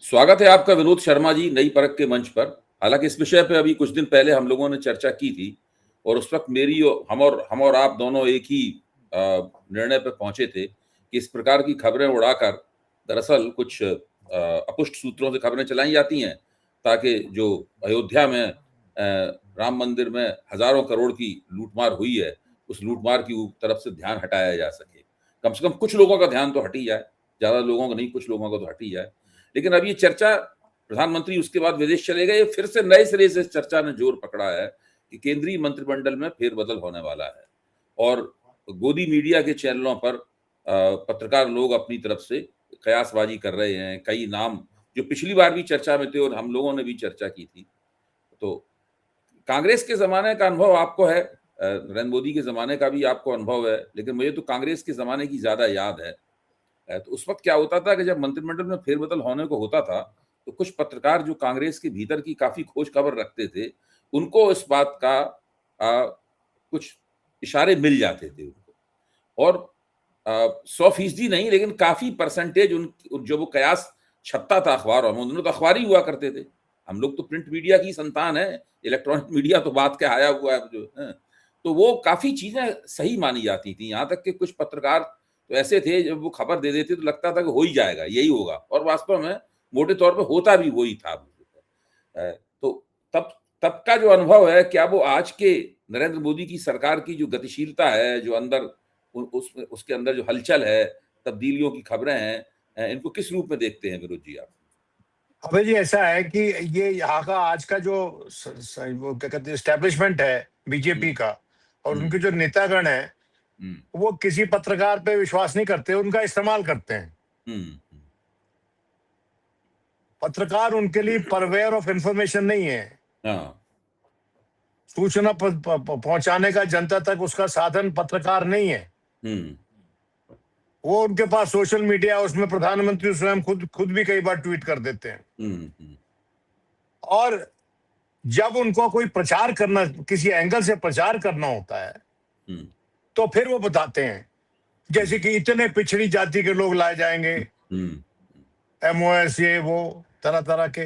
स्वागत है आपका विनोद शर्मा जी नई परख के मंच पर। हालांकि इस विषय पे अभी कुछ दिन पहले हम लोगों ने चर्चा की थी और उस वक्त हम और आप दोनों एक ही निर्णय पर पहुंचे थे कि इस प्रकार की खबरें उड़ाकर दरअसल कुछ अपुष्ट सूत्रों से खबरें चलाई जाती हैं ताकि जो अयोध्या में राम मंदिर में हजारों करोड़ की लूटमार हुई है, उस लूटमार की तरफ से ध्यान हटाया जा सके। कम से कम कुछ लोगों का ध्यान तो हट ही जाए, ज्यादा लोगों का नहीं, कुछ लोगों का तो हट ही जाए। लेकिन अब ये चर्चा, प्रधानमंत्री उसके बाद विदेश चले गए, फिर से नए सिरे से इस चर्चा ने जोर पकड़ा है कि केंद्रीय मंत्रिमंडल में फेरबदल होने वाला है और गोदी मीडिया के चैनलों पर पत्रकार लोग अपनी तरफ से कयासबाजी कर रहे हैं। कई नाम जो पिछली बार भी चर्चा में थे और हम लोगों ने भी चर्चा की थी। तो कांग्रेस के जमाने का अनुभव आपको है, नरेंद्र मोदी के जमाने का भी आपको अनुभव है, लेकिन मुझे तो कांग्रेस के जमाने की ज्यादा याद है। तो उस वक्त क्या होता था कि जब मंत्रिमंडल में फेरबदल होने को होता था तो कुछ पत्रकार जो कांग्रेस के भीतर की काफी खोज खबर रखते थे, उनको इस बात का कुछ इशारे मिल जाते थे उनको, और 100% नहीं लेकिन काफी परसेंटेज उन जो वो कयास छपता था अखबारों में, उन्होंने तो अखबार ही हुआ करते थे। हम लोग तो प्रिंट मीडिया की संतान है, इलेक्ट्रॉनिक मीडिया तो बात के आया हुआ है जो है। तो वो काफी चीजें सही मानी जाती थी, यहाँ तक कि कुछ पत्रकार तो ऐसे थे जब वो खबर दे देते तो लगता था कि हो ही जाएगा, यही होगा, और वास्तव में मोटे तौर पे होता भी वही था। तो तब तब का जो अनुभव है, क्या वो आज के नरेंद्र मोदी की सरकार की जो गतिशीलता है, जो अंदर उसके अंदर जो हलचल है, तब्दीलियों की खबरें हैं, इनको किस रूप में देखते हैं विरोध जी आप? अबे जी, ऐसा है कि ये यहाँ का आज का जो वो क्या कहते हैं एस्टेब्लिशमेंट है बीजेपी का, और उनके जो नेतागण है वो किसी पत्रकार पे विश्वास नहीं करते, उनका इस्तेमाल करते हैं। पत्रकार उनके लिए परवेयर ऑफ इंफॉर्मेशन नहीं है। हाँ। सूचना पहुंचाने का जनता तक उसका साधन पत्रकार नहीं है। वो उनके पास सोशल मीडिया, उसमें प्रधानमंत्री स्वयं खुद भी कई बार ट्वीट कर देते हैं। और जब उनको कोई प्रचार करना, किसी एंगल से प्रचार करना होता है तो फिर वो बताते हैं जैसे कि इतने पिछड़ी जाति के लोग लाए जाएंगे, MOS ये वो तरह तरह के,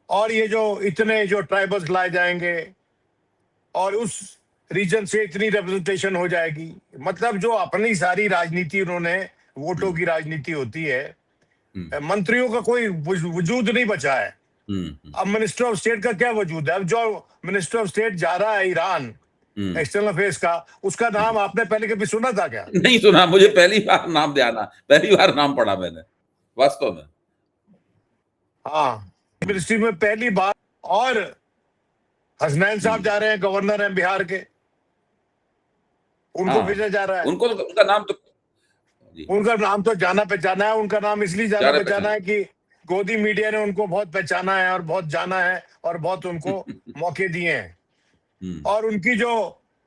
और ये जो इतने जो ट्राइबल्स लाए जाएंगे और उस रीजन से इतनी रिप्रेजेंटेशन हो जाएगी। मतलब जो अपनी सारी राजनीति, उन्होंने वोटों की राजनीति होती है, मंत्रियों का कोई वजूद नहीं बचा है। अब मिनिस्टर ऑफ स्टेट का क्या वजूद है? अब जो मिनिस्टर ऑफ स्टेट जा रहा है ईरान एक्सटर्नल अफेयर्स का, उसका नाम आपने पहले कभी सुना था क्या? नहीं सुना, मुझे पहली बार नाम ध्यान, पहली बार नाम पढ़ा मैंने वास्तव में। हाँ, मिनिस्ट्री में पहली बार। और हसनैन साहब जा रहे हैं, गवर्नर हैं बिहार के, उनको भेजा जा रहा है। उनको तो उनका नाम तो जाना पहचाना है। उनका नाम इसलिए जाना पहचाना है कि गोदी मीडिया ने उनको बहुत पहचाना है और बहुत जाना है और बहुत उनको मौके दिए हैं। और उनकी जो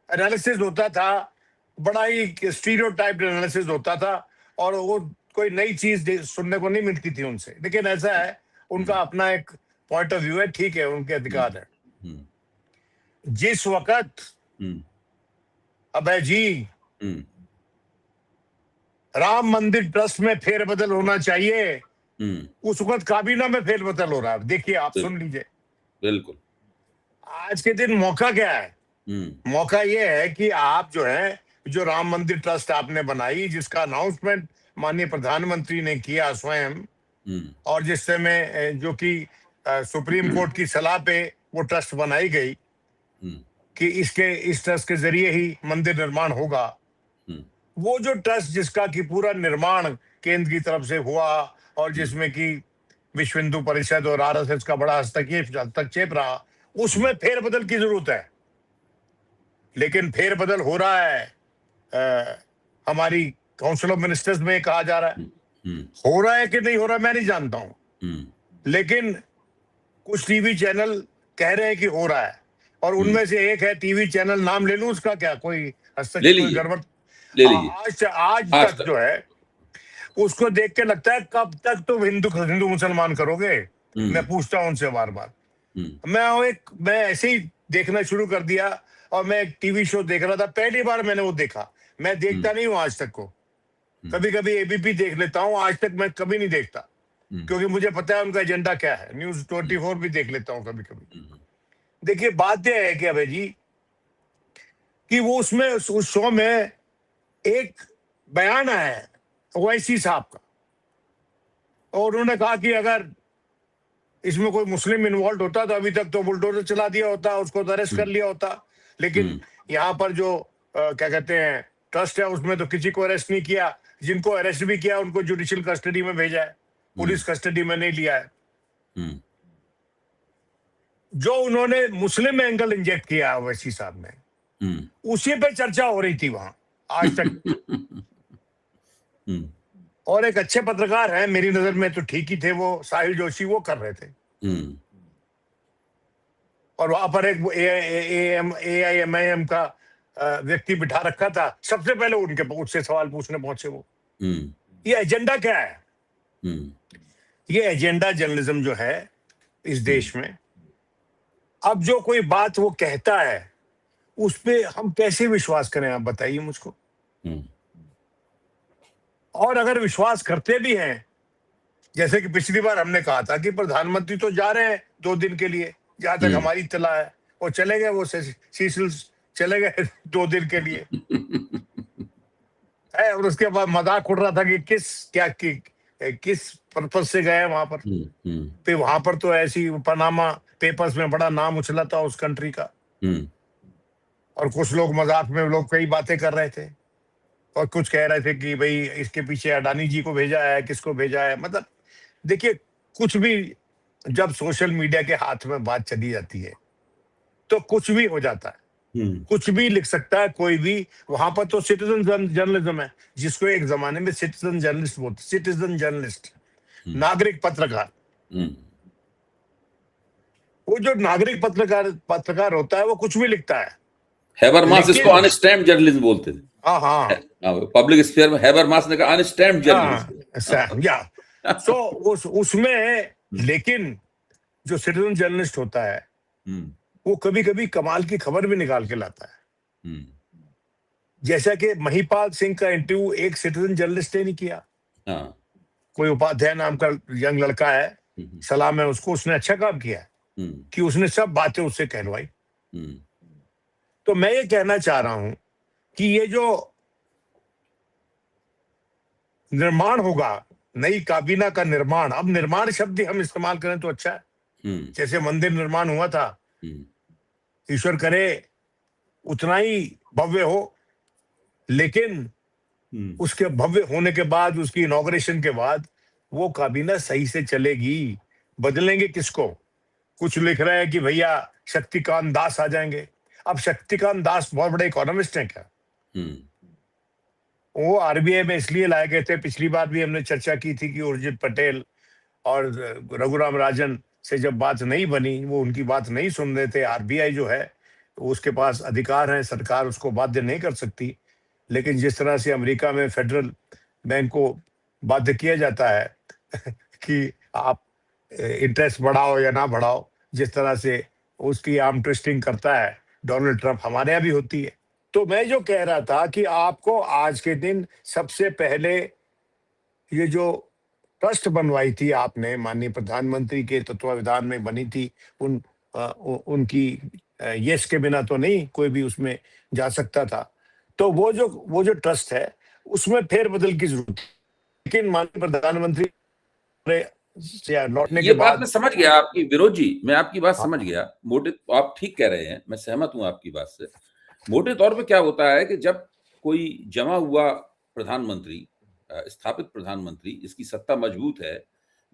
एनालिसिस होता था, बड़ा ही स्टीरियोटाइप एनालिसिस होता था, और वो कोई नई चीज सुनने को नहीं मिलती थी उनसे। लेकिन ऐसा है, उनका अपना एक पॉइंट ऑफ व्यू है, ठीक है, उनके अधिकार है। जिस वक्त अबे जी राम मंदिर ट्रस्ट में फेरबदल होना चाहिए, उस वक्त काबीना में फेरबदल हो रहा है। देखिए, आप सुन लीजिए। बिल्कुल। आज के दिन मौका क्या है? मौका ये है कि आप जो है, जो राम मंदिर ट्रस्ट आपने बनाई, जिसका अनाउंसमेंट माननीय प्रधानमंत्री ने किया स्वयं, और जिस समय जो कि सुप्रीम कोर्ट की सलाह पे वो ट्रस्ट बनाई गई कि इस ट्रस्ट के जरिए ही मंदिर निर्माण होगा, वो जो ट्रस्ट जिसका कि पूरा निर्माण केंद्र की तरफ से हुआ, और जिसमें कि विश्व हिंदू परिषद और RSS का बड़ा हस्तक्षेप रहा, उसमें फेरबदल की जरूरत है। लेकिन फेरबदल हो रहा है, हमारी काउंसिल ऑफ मिनिस्टर्स में कहा जा रहा है। हो रहा है कि नहीं हो रहा मैं नहीं जानता हूं, लेकिन कुछ टीवी चैनल कह रहे हैं कि हो रहा है, और उनमें से एक है टीवी चैनल, नाम ले लूं उसका क्या? कोई हस्तक्षेप, गड़बड़ आज तक जो है, उसको देख के लगता है कब तक तुम हिंदू मुसलमान करोगे? मैं पूछता हूं उनसे बार बार। मैं ऐसे ही देखना शुरू कर दिया, और मैं एक टीवी शो देख रहा था, पहली बार मैंने वो देखा। मैं देखता नहीं हूं आज तक को, कभी कभी ABP देख लेता हूं, आज तक मैं कभी नहीं देखता। क्योंकि मुझे पता है उनका एजेंडा क्या है। न्यूज 24 भी देख लेता हूँ कभी कभी। देखिए बात यह है कि अभय जी कि वो उसमें उस शो में एक बयान आया है ओवैसी साहब का, और उन्होंने कहा कि अगर इसमें कोई मुस्लिम इन्वॉल्व होता तो अभी तक तो बुलडोजर चला दिया होता, उसको तो अरेस्ट कर लिया होता। लेकिन यहाँ पर जो क्या कहते हैं ट्रस्ट है उसमें तो किसी को अरेस्ट नहीं किया, जिनको अरेस्ट भी किया उनको जुडिशियल कस्टडी में भेजा है, पुलिस कस्टडी में नहीं लिया है। जो उन्होंने मुस्लिम एंगल इंजेक्ट किया ओवैसी साहब ने, उसी पे चर्चा हो रही थी वहां आज तक। और एक अच्छे पत्रकार हैं, मेरी नजर में तो ठीक ही थे वो, साहिल जोशी, वो कर रहे थे। और वहां पर एक AIMIM का व्यक्ति बिठा रखा था, सबसे पहले उनके उससे सवाल पूछने पहुंचे वो। ये एजेंडा क्या है? ये एजेंडा जर्नलिज्म जो है इस देश में, अब जो कोई बात वो कहता है उस पे हम कैसे विश्वास करें, आप बताइए मुझको। और अगर विश्वास करते भी हैं, जैसे कि पिछली बार हमने कहा था कि प्रधानमंत्री तो जा रहे हैं 2 दिन के लिए, जहां तक हमारी इत्तला है, वो चले गए, वो सीशल्स चले गए 2 दिन के लिए है। और उसके बाद मजाक उड़ रहा था कि किस पर्पज से गए वहां पर। फिर वहां पर तो ऐसी पनामा पेपर्स में बड़ा नाम उछला था उस कंट्री का, और कुछ लोग मजाक में लोग कई बातें कर रहे थे, और कुछ कह रहे थे कि भाई इसके पीछे अडानी जी को भेजा है, किसको भेजा है। मतलब देखिए, कुछ भी जब सोशल मीडिया के हाथ में बात चली जाती है तो कुछ भी हो जाता है, कुछ भी लिख सकता है कोई भी। वहां पर तो सिटीजन जर्नलिज्म है, जिसको एक जमाने में सिटीजन जर्नलिस्ट बोलते, सिटीजन जर्नलिस्ट, नागरिक पत्रकार। वो जो नागरिक पत्रकार होता है वो कुछ भी लिखता है। हैबरमास इसको अनस्टैम्प्ड जर्नलिज्म बोलते थे। हाँ, पब्लिक स्फीयर में हैबरमास ने कहा अनस्टैम्प्ड जर्नलिज्म। या सो उसमें, लेकिन जो सिटीजन जर्नलिस्ट होता है वो कभी कभी कमाल की खबर भी निकाल के लाता है। जैसा कि महिपाल सिंह का इंटरव्यू एक सिटीजन जर्नलिस्ट ने नहीं किया। कोई उपाध्याय नाम का यंग लड़का है, सलाम है उसको, उसने अच्छा काम किया कि उसने सब बातें उससे कहलवाई। तो मैं ये कहना चाह रहा हूं कि ये जो निर्माण होगा, नई काबीना का निर्माण, अब निर्माण शब्द हम इस्तेमाल करें तो अच्छा है। जैसे मंदिर निर्माण हुआ था, ईश्वर करे उतना ही भव्य हो, लेकिन उसके भव्य होने के बाद, उसकी इनॉग्रेशन के बाद वो काबीना सही से चलेगी। बदलेंगे किसको? कुछ लिख रहे हैं कि भैया शक्तिकांत दास आ जाएंगे। अब शक्तिकांत दास बहुत बड़े इकोनॉमिस्ट हैं क्या? वो RBI में इसलिए लाए गए थे, पिछली बार भी हमने चर्चा की थी कि उर्जित पटेल और रघुराम राजन से जब बात नहीं बनी, वो उनकी बात नहीं सुन रहे थे। RBI जो है उसके पास अधिकार है, सरकार उसको बाध्य नहीं कर सकती। लेकिन जिस तरह से अमेरिका में फेडरल बैंक को बाध्य किया जाता है कि आप इंटरेस्ट बढ़ाओ या ना बढ़ाओ, जिस तरह से उसकी आर्म ट्विस्टिंग करता है डोनाल्ड ट्रंप, हमारे यहाँ भी होती है। तो मैं जो कह रहा था कि आपको आज के दिन सबसे पहले ये जो ट्रस्ट बनवाई थी आपने, माननीय प्रधानमंत्री के तत्वावधान में बनी थी, उनकी यस के बिना तो नहीं कोई भी उसमें जा सकता था। तो वो जो ट्रस्ट है उसमें फेरबदल की जरूरत है। लेकिन माननीय प्रधानमंत्री से लौटने के बाद, मैं समझ गया आपकी, विरोध जी, मैं आपकी बात समझ गया। मोटे आप ठीक कह रहे हैं, मैं सहमत हूं आपकी बात से। मोटे तौर पे क्या होता है कि जब कोई जमा हुआ प्रधानमंत्री, स्थापित प्रधानमंत्री, इसकी सत्ता मजबूत है,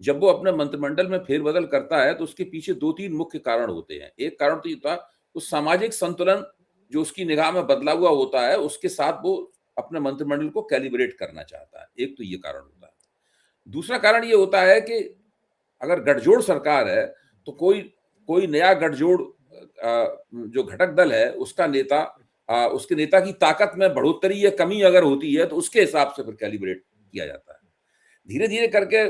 जब वो अपने मंत्रिमंडल में फेरबदल करता है तो उसके पीछे 2-3 मुख्य कारण होते हैं। एक कारण तो ये था, उस सामाजिक संतुलन जो उसकी निगाह में बदला हुआ होता है उसके साथ वो अपने मंत्रिमंडल को कैलिब्रेट करना चाहता है। एक तो ये कारण होता है। दूसरा कारण ये होता है कि अगर गठजोड़ सरकार है तो कोई नया गठजोड़ जो घटक दल है उसका नेता, उसके नेता की ताकत में बढ़ोतरी या कमी अगर होती है तो उसके हिसाब से फिर कैलिब्रेट किया जाता है। धीरे धीरे करके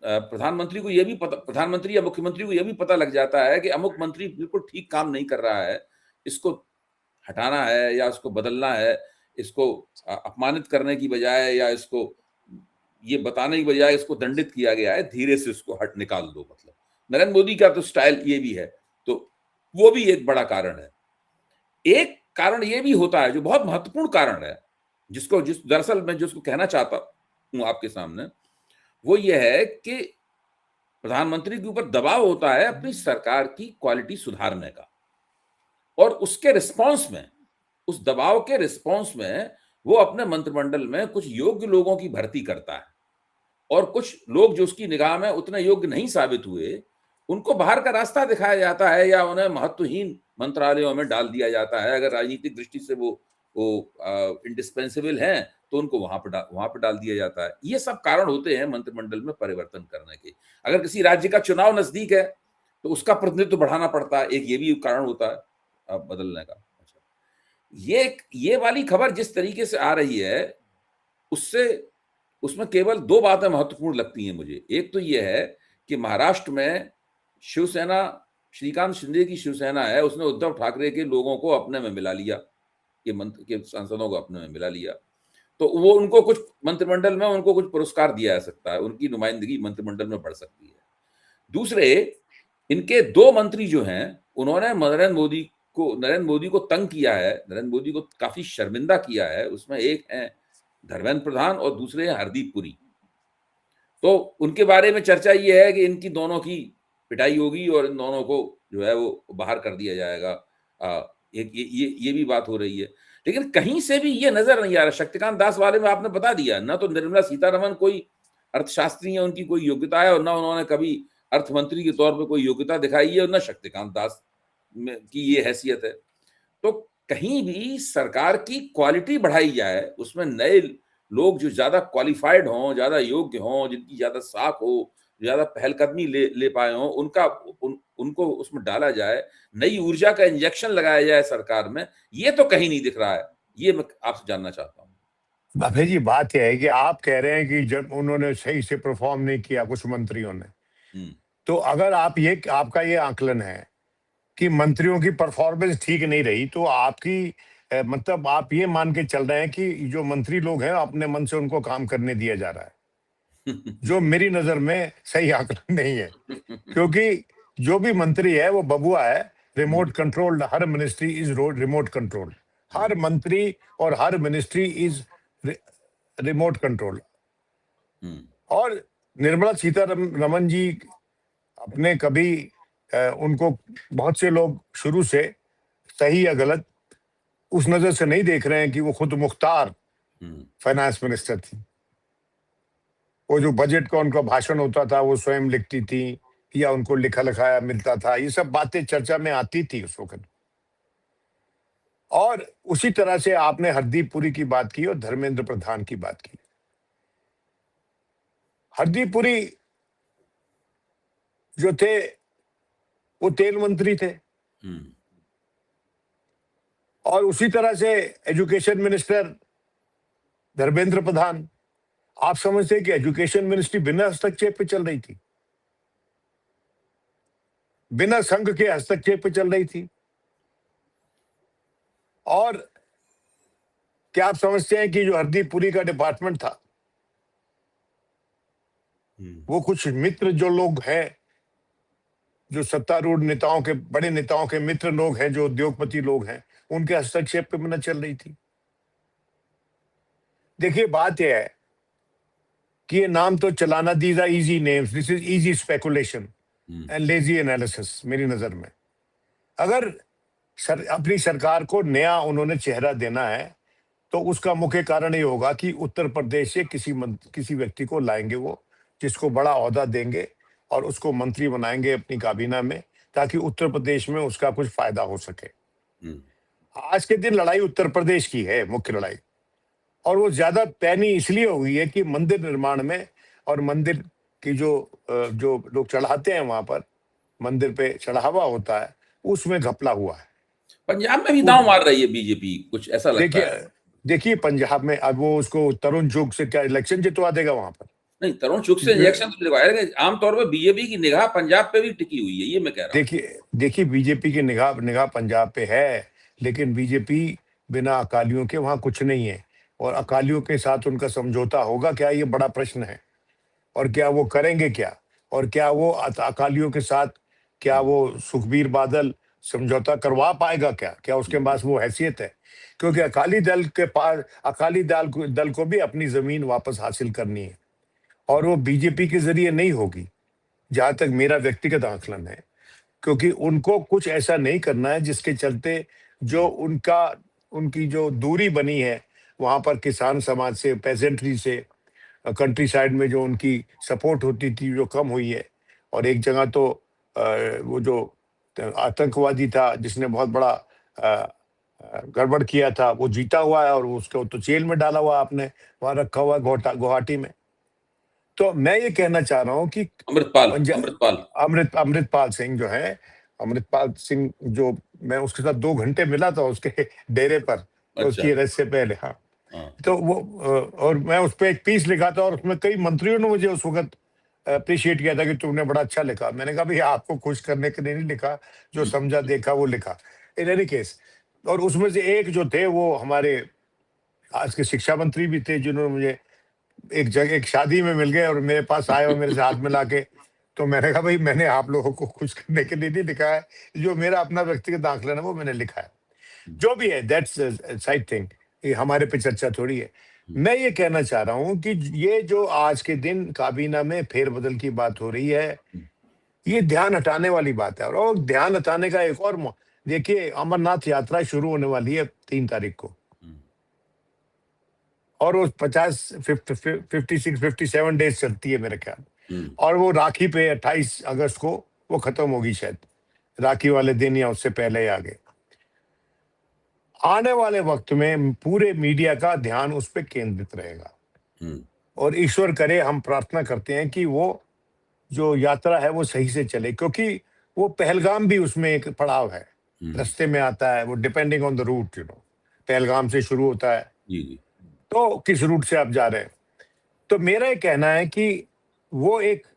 प्रधानमंत्री को यह भी पता, प्रधानमंत्री या मुख्यमंत्री को यह भी पता लग जाता है कि अमुक मंत्री बिल्कुल ठीक काम नहीं कर रहा है, इसको हटाना है या इसको बदलना है, इसको अपमानित करने की बजाय या इसको ये बताने की बजाय इसको दंडित किया गया है, धीरे से इसको हट निकाल दो। मतलब नरेंद्र मोदी का तो स्टाइल ये भी है, तो वो भी एक बड़ा कारण है। एक कारण ये भी होता है जो बहुत महत्वपूर्ण कारण है, दरअसल मैं जिसको कहना चाहता हूं आपके सामने, वो ये है कि प्रधानमंत्री के ऊपर दबाव होता है अपनी सरकार की क्वालिटी सुधारने का, और उसके रिस्पांस में, उस दबाव के रिस्पांस में वो अपने मंत्रिमंडल में कुछ योग्य लोगों की भर्ती करता है, और कुछ लोग जो उसकी निगाह में उतने योग्य नहीं साबित हुए, उनको बाहर का रास्ता दिखाया जाता है या उन्हें महत्वहीन मंत्रालयों में डाल दिया जाता है। अगर राजनीतिक दृष्टि से वो इंडिस्पेंसेबल हैं तो उनको वहां पर डाल दिया जाता है। ये सब कारण होते हैं मंत्रिमंडल में परिवर्तन करने के। अगर किसी राज्य का चुनाव नजदीक है तो उसका प्रतिनिधित्व बढ़ाना पड़ता है, एक ये भी कारण होता है बदलने का। अच्छा, ये वाली खबर जिस तरीके से आ रही है, उसमें केवल दो बातें महत्वपूर्ण लगती हैं मुझे। एक तो ये है कि महाराष्ट्र में शिवसेना, श्रीकांत शिंदे की शिवसेना है, उसने उद्धव ठाकरे के लोगों को अपने में मिला लिया, के सांसदों को अपने में मिला लिया, तो वो उनको कुछ मंत्रिमंडल में उनको कुछ पुरस्कार दिया जा सकता है, उनकी नुमाइंदगी मंत्रिमंडल में बढ़ सकती है। दूसरे, इनके दो मंत्री जो हैं, उन्होंने नरेंद्र मोदी को तंग किया है, नरेंद्र मोदी को काफी शर्मिंदा किया है। उसमें एक है धर्मेंद्र प्रधान और दूसरे हैं हरदीप पुरी। तो उनके बारे में चर्चा ये है कि इनकी दोनों की पिटाई होगी और इन दोनों को जो है वो बाहर कर दिया जाएगा। एक ये भी बात हो रही है, लेकिन कहीं से भी ये नजर नहीं आ रहा। शक्तिकांत दास वाले में आपने बता दिया, ना तो निर्मला सीतारमण कोई अर्थशास्त्री है, उनकी कोई योग्यता है, और ना उन्होंने कभी अर्थमंत्री के तौर पर कोई योग्यता दिखाई है, और ना शक्तिकांत दास की ये हैसियत है। तो कहीं भी सरकार की क्वालिटी बढ़ाई जाए, उसमें नए लोग जो ज्यादा क्वालिफाइड हों, ज्यादा योग्य हों, जिनकी ज्यादा साख हो, ज्यादा पहलकदमी ले पाए हों, उनको उसमें डाला जाए, नई ऊर्जा का इंजेक्शन लगाया जाए सरकार में, ये तो कहीं नहीं दिख रहा है। ये मैं आपसे जानना चाहता हूँ। बाबे जी, बात यह है कि आप कह रहे हैं कि जब उन्होंने सही से परफॉर्म नहीं किया कुछ मंत्रियों ने, तो अगर आपका ये आकलन है कि मंत्रियों की परफॉर्मेंस ठीक नहीं रही, तो आपकी मतलब आप ये मान के चल रहे हैं कि जो मंत्री लोग हैं अपने मन से उनको काम करने दिया जा रहा है, जो मेरी नजर में सही आकलन नहीं है। क्योंकि जो भी मंत्री है वो बबुआ है, रिमोट कंट्रोल्ड। हर मिनिस्ट्री इज रिमोट कंट्रोल्ड, हर मंत्री और हर मिनिस्ट्री इज रिमोट कंट्रोल्ड। और निर्मला सीतारमण जी अपने कभी उनको बहुत से लोग शुरू से सही या गलत उस नजर से नहीं देख रहे हैं कि वो खुद मुख्तार फाइनेंस मिनिस्टर थी। वो जो बजट का उनका भाषण होता था वो स्वयं लिखती थी या उनको लिखा लिखाया मिलता था, ये सब बातें चर्चा में आती थी उस वक्त। और उसी तरह से आपने हरदीप पुरी की बात की और धर्मेंद्र प्रधान की बात की। हरदीप पुरी जो थे वो तेल मंत्री थे, और उसी तरह से एजुकेशन मिनिस्टर धर्मेंद्र प्रधान। आप समझते हैं कि एजुकेशन मिनिस्ट्री बिना हस्तक्षेप पे चल रही थी, बिना संघ के हस्तक्षेप पे चल रही थी? और क्या आप समझते हैं कि जो हरदीप पुरी का डिपार्टमेंट था, वो कुछ मित्र जो लोग हैं, जो सत्तारूढ़ नेताओं के, बड़े नेताओं के मित्र लोग हैं, जो उद्योगपति लोग हैं, उनके हस्तक्षेप पे न चल रही थी? देखिए, बात यह है कि ये नाम तो चलाना, these are easy names, this is easy speculation and lazy analysis मेरी नजर में। अगर अपनी सरकार को नया उन्होंने चेहरा देना है तो उसका मुख्य कारण ये होगा कि उत्तर प्रदेश से किसी व्यक्ति को लाएंगे वो, जिसको बड़ा ओहदा देंगे और उसको मंत्री बनाएंगे अपनी काबीना में, ताकि उत्तर प्रदेश में उसका कुछ फायदा हो सके। आज के दिन लड़ाई उत्तर प्रदेश की है, मुख्य लड़ाई, और वो ज्यादा पैनी इसलिए हो गई है कि मंदिर निर्माण में और मंदिर की जो लोग चढ़ाते हैं वहां पर, मंदिर पे चढ़ावा होता है, उसमें घपला हुआ है। पंजाब में भी दांव मार रही है बीजेपी, कुछ ऐसा लगता है। देखिए पंजाब में अब वो उसको तरुण चुग से क्या इलेक्शन जितवा देगा वहां पर? नहीं, तरुण चुग से इलेक्शन तो दिलवाएगा। आमतौर पर बीजेपी की निगाह पंजाब पे भी टिकी हुई है, ये मैं कह रहा हूँ। देखिए बीजेपी की निगाह पंजाब पे है, लेकिन बीजेपी बिना अकालियों के वहां कुछ नहीं है। और अकालियों के साथ उनका समझौता होगा क्या, ये बड़ा प्रश्न है। और क्या वो करेंगे क्या, और क्या वो अकालियों के साथ क्या वो सुखबीर बादल समझौता करवा पाएगा क्या, क्या उसके पास वो हैसियत है? क्योंकि अकाली दल को भी अपनी जमीन वापस हासिल करनी है, और वो बीजेपी के जरिए नहीं होगी, जहां तक मेरा व्यक्तिगत आकलन है। क्योंकि उनको कुछ ऐसा नहीं करना है जिसके चलते जो उनकी जो दूरी बनी है वहां पर किसान समाज से, पेजेंट्री से, कंट्री साइड में जो उनकी सपोर्ट होती थी जो कम हुई है। और एक जगह तो वो जो आतंकवादी था जिसने बहुत बड़ा गड़बड़ किया था, वो जीता हुआ है और उसको तो जेल में डाला हुआ आपने, वहां रखा हुआ है गुवाहाटी में। तो मैं ये कहना चाह रहा हूँ कि अमृतपाल पंजा अमृतपाल अमृतपाल सिंह जो है, अमृतपाल सिंह जो मैं उसके साथ 2 घंटे मिला था उसके डेरे पर, अच्छा। उसकी अरेस्ट से पहले। हाँ, हाँ। तो वो और मैं उस पे एक पीस लिखा था और उसमें कई मंत्रियों ने मुझे उस वक्त अप्रिशिएट किया था कि तुमने बड़ा अच्छा लिखा। मैंने कहा भैया आपको खुश करने के लिए नहीं लिखा, जो समझा देखा वो लिखा। इन एनी केस, और उसमें से एक जो थे वो हमारे आज के शिक्षा मंत्री भी थे, जिन्होंने मुझे एक जगह एक शादी में मिल गए और मेरे पास आए और मेरे से हाथ मिला के, तो मैंने कहा भाई मैंने आप लोगों को खुश करने के लिए नहीं लिखा है, जो मेरा अपना व्यक्तिगत आकलन है वो मैंने लिखा है। जो भी है दैट्स साइड थिंग, ये हमारे पे चर्चा थोड़ी है। मैं ये कहना चाह रहा हूं कि ये जो आज के दिन काबीना में फेरबदल की बात हो रही है, ये ध्यान हटाने वाली बात है। और ध्यान हटाने का एक और देखिए, अमरनाथ यात्रा शुरू होने वाली है 3 तारीख को, और वो 56-57 डेज चलती है मेरे ख्याल। और वो राखी पे 28 अगस्त को वो खत्म होगी शायद, राखी वाले दिन या उससे पहले ही आगे। आने वाले वक्त में पूरे मीडिया का ध्यान उस पर केंद्रित रहेगा, और ईश्वर करे, हम प्रार्थना करते हैं कि वो जो यात्रा है वो सही से चले, क्योंकि वो पहलगाम भी उसमें एक पड़ाव है, रास्ते में आता है वो, depending on the route, Pahalgam से शुरू होता है, जी जी। तो किस रूट से आप जा रहे हैं। तो मेरा ये कहना है कि वो एक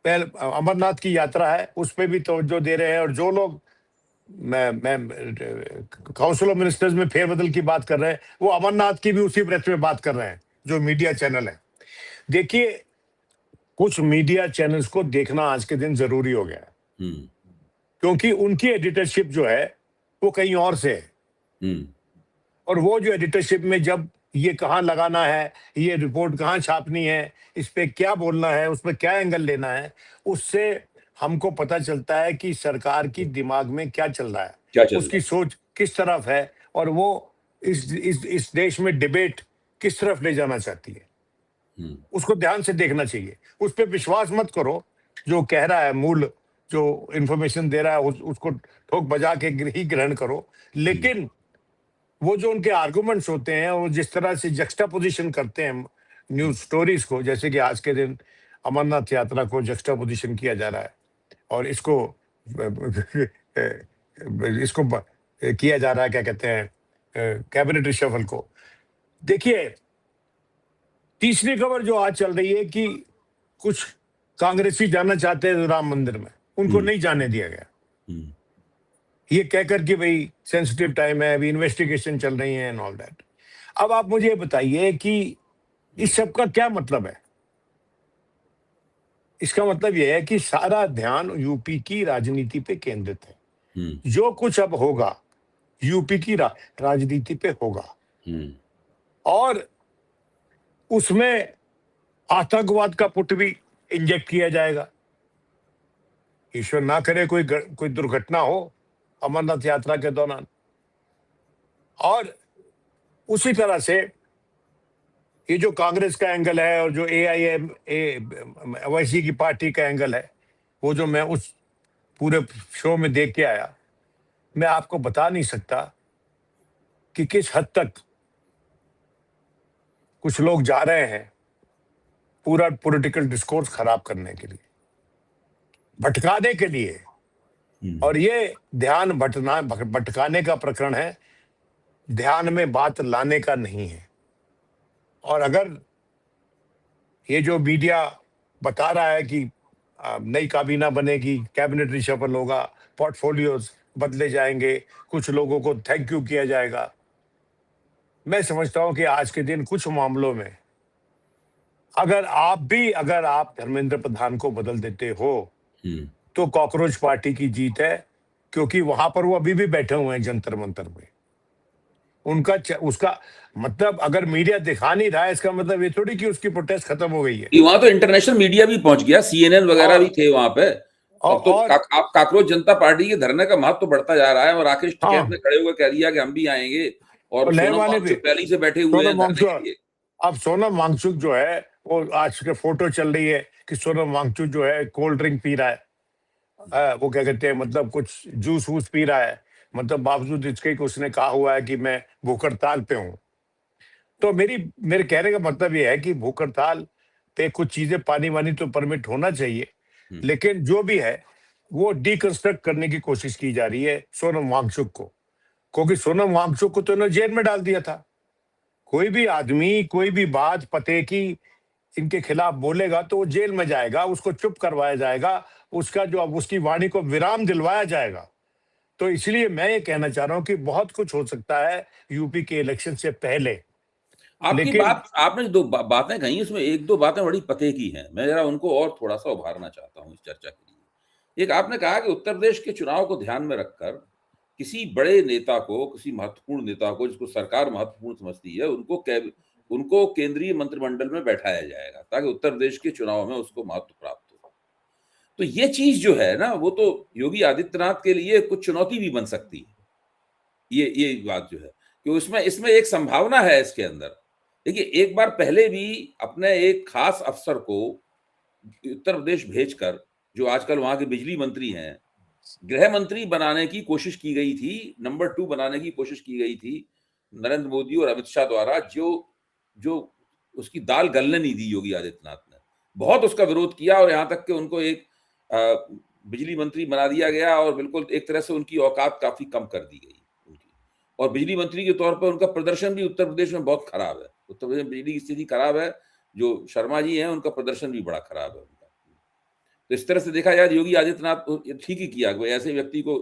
अमरनाथ की यात्रा है, उस पर भी तवज्जो दे रहे हैं। और जो लोग मैं काउंसिल ऑफ मिनिस्टर्स में फेरबदल की बात कर रहे हैं, वो अमरनाथ की भी उसी ब्रेथ में बात कर रहे हैं, जो मीडिया चैनल है। देखिए, कुछ मीडिया चैनल्स को देखना आज के दिन जरूरी हो गया है, क्योंकि उनकी एडिटरशिप जो है वो कहीं और से है। और वो जो एडिटरशिप में जब ये कहाँ लगाना है, ये रिपोर्ट कहाँ छापनी है, इस पे क्या बोलना है, उसमें क्या एंगल लेना है, उससे हमको पता चलता है कि सरकार की दिमाग में क्या चल रहा है, क्या चल उसकी रहा सोच किस तरफ है, और वो इस देश में डिबेट किस तरफ ले जाना चाहती है। है? उसको ध्यान से देखना चाहिए, उस पर विश्वास मत करो। जो कह रहा है, मूल जो इंफॉर्मेशन दे रहा है उसको ठोक बजा के ही ग्रहण करो। लेकिन वो जो उनके आर्गुमेंट्स होते हैं, वो जिस तरह से जक्स्टापोजिशन करते हैं न्यूज स्टोरीज को, जैसे कि आज के दिन अमरनाथ यात्रा को जक्स्टापोजिशन किया जा रहा है, और इसको किया जा रहा है, क्या कहते हैं, कैबिनेट रिशफल को। देखिए, तीसरी खबर जो आज चल रही है कि कुछ कांग्रेसी जाना चाहते हैं राम मंदिर में, उनको नहीं जाने दिया गया, ये कहकर कि भाई सेंसिटिव टाइम है, अभी इन्वेस्टिगेशन चल रही है एंड ऑल दैट। अब आप मुझे बताइए कि इस सब का क्या मतलब है? इसका मतलब यह है कि सारा ध्यान यूपी की राजनीति पे केंद्रित है। जो कुछ अब होगा यूपी की राजनीति पे होगा, और उसमें आतंकवाद का पुट भी इंजेक्ट किया जाएगा। ईश्वर ना करे कोई दुर्घटना हो अमरनाथ यात्रा के दौरान। और उसी तरह से ये जो कांग्रेस का एंगल है और जो ओवैसी की पार्टी का एंगल है, वो जो मैं उस पूरे शो में देख के आया, मैं आपको बता नहीं सकता कि किस हद तक कुछ लोग जा रहे हैं पूरा पॉलिटिकल डिस्कोर्स खराब करने के लिए, भटकाने के लिए। और ये ध्यान भटकाने का प्रकरण है, ध्यान में बात लाने का नहीं है। और अगर ये जो मीडिया बता रहा है कि नई काबीना बनेगी, कैबिनेट रिशफल होगा, पोर्टफोलियोज बदले जाएंगे, कुछ लोगों को थैंक यू किया जाएगा, मैं समझता हूं कि आज के दिन कुछ मामलों में अगर आप धर्मेंद्र प्रधान को बदल देते हो तो कॉकरोच पार्टी की जीत है, क्योंकि वहां पर वो अभी भी बैठे हुए हैं जंतर मंतर में। उसका मतलब अगर मीडिया दिखा नहीं रहा है, इसका मतलब ये थोड़ी कि उसकी प्रोटेस्ट खत्म हो गई है। वहां तो इंटरनेशनल मीडिया भी पहुंच गया, CNN वगैरह भी थे वहां पे। अब तो आप काकरोच जनता पार्टी के धरने का महत्व तो बढ़ता जा रहा है, और राकेश टिकैत ने खड़े होकर कह दिया कि हम भी आएंगे, और नए सोनम वाले भी वांगचुक पहले से बैठे हुए हैं धरने के लिए। अब सोनम वांगचुक जो है, वो आज के फोटो चल रही है कि सोनम वांगचुक जो है कोल्ड ड्रिंक पी रहा है, वो क्या कहते हैं, मतलब कुछ जूस वूस पी रहा है, मतलब बावजूद इसके कि उसने कहा हुआ है कि मैं भूख हड़ताल पे हूं। तो मेरे कहने का मतलब ये है कि भूख हड़ताल पे कुछ चीजें पानी वानी तो परमिट होना चाहिए, लेकिन जो भी है वो डिकंस्ट्रक्ट करने की कोशिश की जा रही है सोनम वांगचुक को, क्योंकि सोनम वांगचुक को तो इन्होंने जेल में डाल दिया था। कोई भी आदमी कोई भी बात पते की इनके खिलाफ बोलेगा तो वो जेल में जाएगा, उसको चुप करवाया जाएगा, उसका जो अब उसकी वाणी को विराम दिलवाया जाएगा। तो इसलिए मैं ये कहना चाह रहा हूं कि बहुत कुछ हो सकता है यूपी के इलेक्शन से पहले। आपकी लेकिन बात, आपने जो बातें कही उसमें एक दो बातें बड़ी पते की हैं, मैं जरा उनको और थोड़ा सा उभारना चाहता हूं इस चर्चा के लिए। एक आपने कहा कि उत्तर प्रदेश के चुनाव को ध्यान में रखकर किसी बड़े नेता को, किसी महत्वपूर्ण नेता को जिसको सरकार महत्वपूर्ण समझती है, उनको केंद्रीय मंत्रिमंडल में बैठाया जाएगा ताकि उत्तर प्रदेश के चुनाव में उसको महत्व प्राप्त हो। तो ये चीज जो है ना, वो तो योगी आदित्यनाथ के लिए कुछ चुनौती भी बन सकती है। ये बात जो है कि उसमें इसमें एक संभावना है इसके अंदर। देखिए, एक बार पहले भी अपने एक खास अफसर को उत्तर प्रदेश भेजकर, जो आजकल वहां के बिजली मंत्री हैं, गृह मंत्री बनाने की कोशिश की गई थी, नंबर 2 बनाने की कोशिश की गई थी नरेंद्र मोदी और अमित शाह द्वारा, जो जो उसकी दाल गलने नहीं दी योगी आदित्यनाथ ने। बहुत उसका विरोध किया, और यहां तक कि उनको एक बिजली मंत्री बना दिया गया, और बिल्कुल एक तरह से उनकी औकात काफी कम कर दी गई उनकी। और बिजली मंत्री के तौर पर उनका प्रदर्शन भी उत्तर प्रदेश में बहुत खराब है। उत्तर प्रदेश में बिजली की स्थिति खराब है। जो शर्मा जी हैं, उनका प्रदर्शन भी बड़ा खराब है उनका। तो इस तरह से देखा जाए, योगी आदित्यनाथ ठीक ही किया, कोई ऐसे व्यक्ति को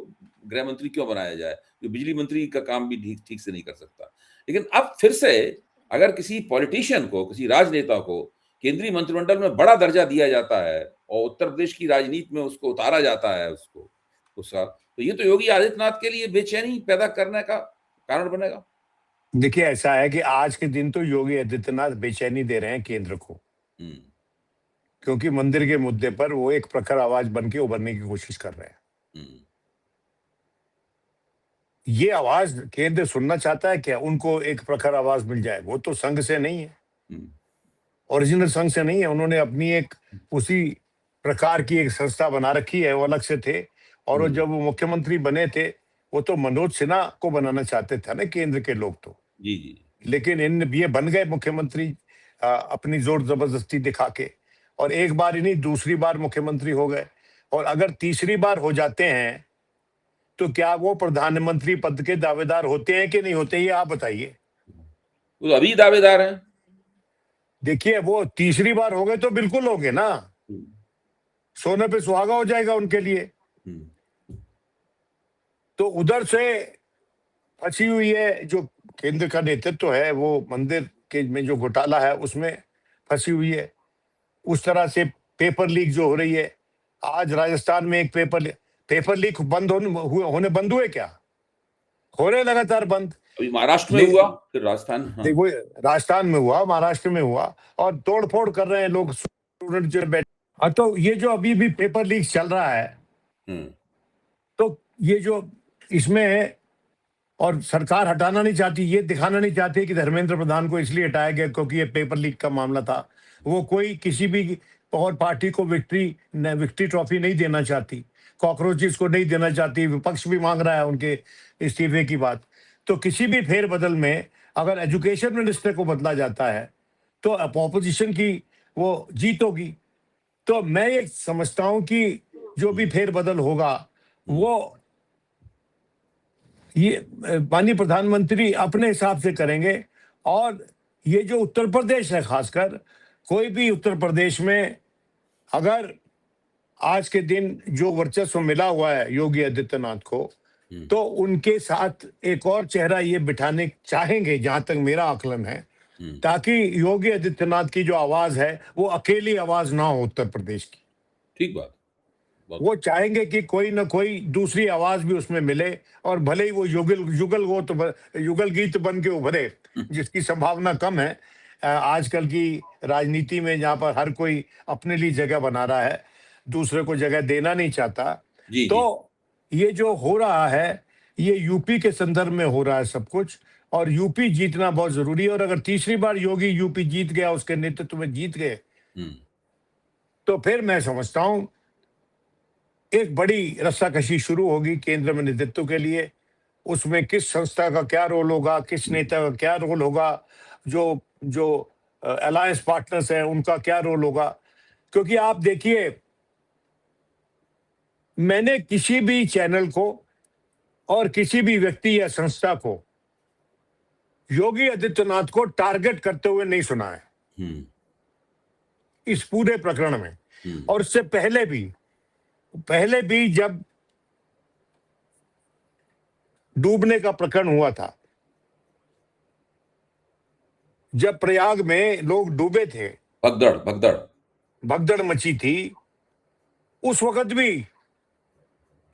गृह मंत्री क्यों बनाया जाए जो बिजली मंत्री का काम भी ठीक से नहीं कर सकता। लेकिन अब फिर से अगर किसी पॉलिटिशियन को, किसी राजनेता को केंद्रीय मंत्रिमंडल में बड़ा दर्जा दिया जाता है और उत्तर प्रदेश की राजनीति में उसको उतारा जाता है, उसका, तो ये तो योगी आदित्यनाथ के लिए बेचैनी पैदा करने का कारण बनेगा। देखिए, ऐसा है कि आज के दिन तो योगी आदित्यनाथ बेचैनी दे रहे हैं केंद्र को, क्योंकि मंदिर के मुद्दे पर वो एक प्रखर आवाज बन के उभरने की कोशिश कर रहे हैं। ये आवाज केंद्र सुनना चाहता है क्या? उनको एक प्रखर आवाज मिल जाए, वो तो संघ से नहीं है, ओरिजिनल संघ से नहीं है। उन्होंने अपनी एक उसी प्रकार की एक संस्था बना रखी है, वो अलग से थे। और वो जब वो मुख्यमंत्री बने थे, वो तो मनोज सिन्हा को बनाना चाहते थे ना केंद्र के लोग तो। जी। लेकिन ये बन गए मुख्यमंत्री अपनी जोर जबरदस्ती दिखा के, और एक बार ही नहीं, दूसरी बार मुख्यमंत्री हो गए। और अगर तीसरी बार हो जाते हैं तो क्या वो प्रधानमंत्री पद के दावेदार होते हैं कि नहीं होते, ये आप बताइए। वो अभी दावेदार हैं। देखिए, वो तीसरी बार हो गए तो बिल्कुल होंगे ना, सोने पे सुहागा हो जाएगा उनके लिए। तो उधर से फंसी हुई है जो केंद्र का नेतृत्व है, वो मंदिर के में जो घोटाला है उसमें फंसी हुई है। उस तरह से पेपर लीक जो हो रही है, आज राजस्थान में एक पेपर लीक बंद होने बंद हुए क्या? हो रहे लगातार बंद। अभी महाराष्ट्र में हुआ, फिर राजस्थान। देखो, राजस्थान में हुआ, महाराष्ट्र में हुआ, और तोड़फोड़ कर रहे हैं लोग, स्टूडेंट जो बैठे। तो ये जो अभी भी पेपर लीक चल रहा है, तो ये जो इसमें, और सरकार हटाना नहीं चाहती, ये दिखाना नहीं चाहती कि धर्मेंद्र प्रधान को इसलिए हटाया गया क्योंकि ये पेपर लीक का मामला था। वो कोई किसी भी और पार्टी को विक्ट्री ट्रॉफी नहीं देना चाहती, कॉकरोचेस को नहीं देना चाहती। विपक्ष भी मांग रहा है उनके इस्तीफे की बात। तो किसी भी फेरबदल में अगर एजुकेशन मिनिस्टर को बदला जाता है तो अपोजिशन की वो जीत होगी। तो मैं ये समझता हूं कि जो भी फेरबदल होगा, वो ये माननीय प्रधानमंत्री अपने हिसाब से करेंगे। और ये जो उत्तर प्रदेश है, खासकर कोई भी उत्तर प्रदेश में अगर आज के दिन जो वर्चस्व मिला हुआ है योगी आदित्यनाथ को, तो उनके साथ एक और चेहरा ये बिठाने चाहेंगे, जहां तक मेरा आकलन है, ताकि योगी आदित्यनाथ की जो आवाज है वो अकेली आवाज ना हो उत्तर प्रदेश की। ठीक बात। वो चाहेंगे कि कोई ना कोई दूसरी आवाज भी उसमें मिले, और भले ही वो युगल गीत बन के उभरे, जिसकी संभावना कम है आजकल की राजनीति में, जहां पर हर कोई अपने लिए जगह बना रहा है, दूसरे को जगह देना नहीं चाहता। जी, तो जी। ये जो हो रहा है, ये यूपी के संदर्भ में हो रहा है सब कुछ, और यूपी जीतना बहुत जरूरी है। और अगर तीसरी बार योगी यूपी जीत गया, उसके नेतृत्व में जीत गए, तो फिर मैं समझता हूं एक बड़ी रस्साकशी शुरू होगी केंद्र में नेतृत्व के लिए। उसमें किस संस्था का क्या रोल होगा, किस नेता का क्या रोल होगा, जो जो अलायंस पार्टनर्स हैं उनका क्या रोल होगा। क्योंकि आप देखिए, मैंने किसी भी चैनल को और किसी भी व्यक्ति या संस्था को योगी आदित्यनाथ को टारगेट करते हुए नहीं सुना है इस पूरे प्रकरण में। और इससे पहले भी जब डूबने का प्रकरण हुआ था, जब प्रयाग में लोग डूबे थे, भगदड़ मची थी, उस वक्त भी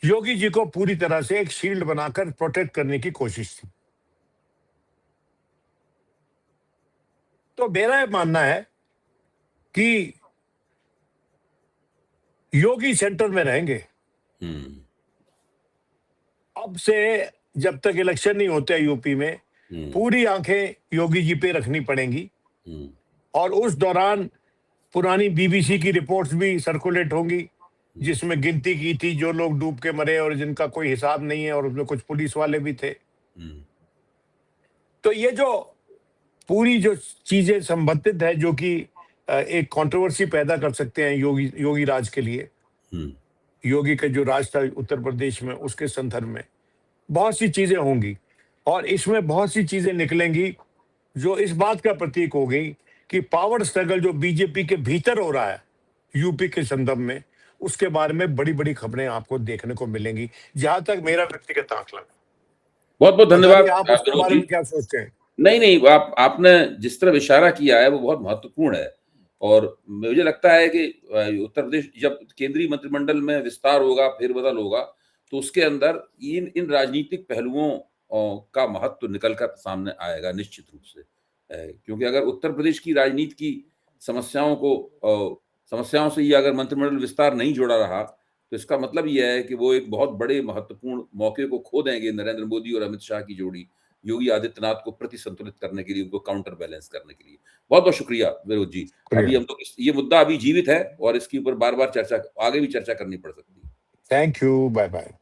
योगी जी को पूरी तरह से एक शील्ड बनाकर प्रोटेक्ट करने की कोशिश थी। तो मेरा यह मानना है कि योगी सेंटर में रहेंगे। अब से जब तक इलेक्शन नहीं होते यूपी में, पूरी आंखें योगी जी पे रखनी पड़ेंगी। और उस दौरान पुरानी बीबीसी की रिपोर्ट्स भी सर्कुलेट होंगी, जिसमें गिनती की थी जो लोग डूब के मरे और जिनका कोई हिसाब नहीं है, और उसमें कुछ पुलिस वाले भी थे। तो ये जो पूरी जो चीजें संबंधित है, जो कि एक कंट्रोवर्सी पैदा कर सकते हैं योगी राज के लिए, योगी का जो राज था उत्तर प्रदेश में, उसके संदर्भ में बहुत सी चीजें होंगी। और इसमें बहुत सी चीजें निकलेंगी जो इस बात का प्रतीक होगी कि पावर स्ट्रगल जो बीजेपी के भीतर हो रहा है यूपी के संदर्भ में, उसके बारे में बड़ी बड़ी खबरें आपको देखने को मिलेंगी, जहां तक मेरा व्यक्तिगत आकलन। बहुत बहुत धन्यवाद। आप उसके बारे में क्या सोचते हैं? नहीं, आपने जिस तरह इशारा किया है वो बहुत महत्वपूर्ण है। और मुझे लगता है कि उत्तर प्रदेश जब केंद्रीय मंत्रिमंडल में विस्तार होगा, फेरबदल होगा, तो उसके अंदर इन राजनीतिक पहलुओं का महत्व निकल कर सामने आएगा निश्चित रूप से। क्योंकि अगर उत्तर प्रदेश की राजनीति की समस्याओं से ये अगर मंत्रिमंडल विस्तार नहीं जुड़ा रहा, तो इसका मतलब ये है कि वो एक बहुत बड़े महत्वपूर्ण मौके को खो देंगे, नरेंद्र मोदी और अमित शाह की जोड़ी, योगी आदित्यनाथ को प्रति संतुलित करने के लिए, उनको काउंटर बैलेंस करने के लिए। बहुत-बहुत शुक्रिया विरोध जी। अभी हम लोग ये मुद्दा अभी जीवित है और इसके ऊपर बार-बार आगे भी चर्चा करनी पड़ सकती है। Thank you, bye bye.